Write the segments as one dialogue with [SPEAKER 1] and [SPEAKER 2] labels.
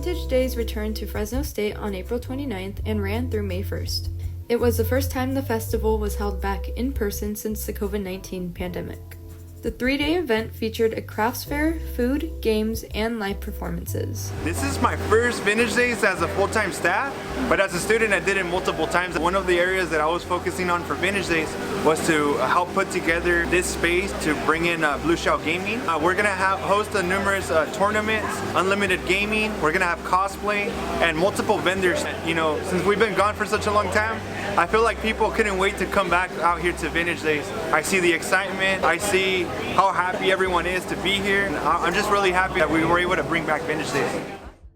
[SPEAKER 1] Vintage Days returned to Fresno State on April 29th and ran through May 1st. It was the first time the festival was held back in person since the COVID-19 pandemic. The 3-day event featured a crafts fair, food, games, and live performances.
[SPEAKER 2] This is my first Vintage Days as a full-time staff, but as a student I did it multiple times. One of the areas that I was focusing on for Vintage Days was to help put together this space to bring in Blue Shell Gaming. We're gonna host numerous tournaments, unlimited gaming, we're gonna have cosplay, and multiple vendors. You know, since we've been gone for such a long time, I feel like people couldn't wait to come back out here to Vintage Days. I see the excitement, I see how happy everyone is to be here. I'm just really happy that we were able to bring back Vintage Days.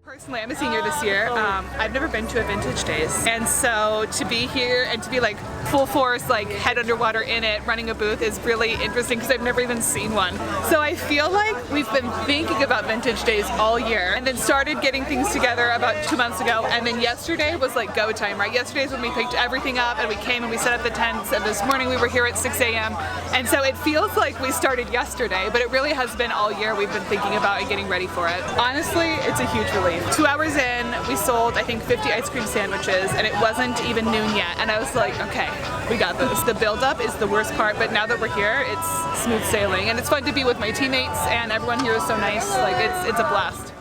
[SPEAKER 3] Personally, I'm a senior this year. I've never been to a Vintage Days, and so to be here and to be like full force, like head underwater in it, running a booth is really interesting because I've never even seen one. So I feel like we've been thinking about Vintage Days all year, and then started getting things together about 2 months ago, and then yesterday was like go time, right? Yesterday's when we picked everything up and we came and we set up the tents, and this morning we were here at 6 a.m. and so it feels like we started yesterday, but it really has been all year we've been thinking about and getting ready for it. Honestly, it's a huge relief. 2 hours in, we sold I think 50 ice cream sandwiches, and it wasn't even noon yet, and I was like, okay, we got this. The build-up is the worst part, but now that we're here, it's smooth sailing, and it's fun to be with my teammates, and everyone here is so nice. Like it's a blast.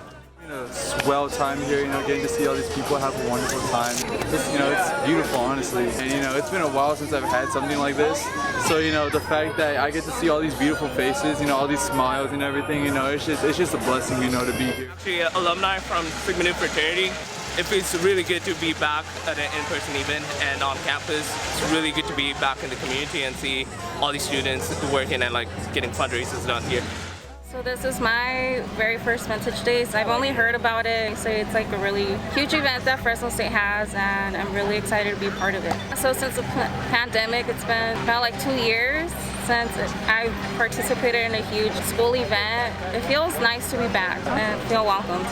[SPEAKER 4] Swell time here, getting to see all these people have a wonderful time. It's beautiful, honestly. And it's been a while since I've had something like this. So the fact that I get to see all these beautiful faces, all these smiles and everything, it's just a blessing, to be here.
[SPEAKER 5] Actually, alumni from Sigma Nu fraternity. It feels really good to be back at an in-person event and on campus. It's really good to be back in the community and see all these students working and getting fundraisers done here.
[SPEAKER 6] So this is my very first Vintage Days. I've only heard about it, so it's like a really huge event that Fresno State has, and I'm really excited to be part of it. So since the pandemic, it's been about like 2 years since I've participated in a huge school event. It feels nice to be back and feel welcomed.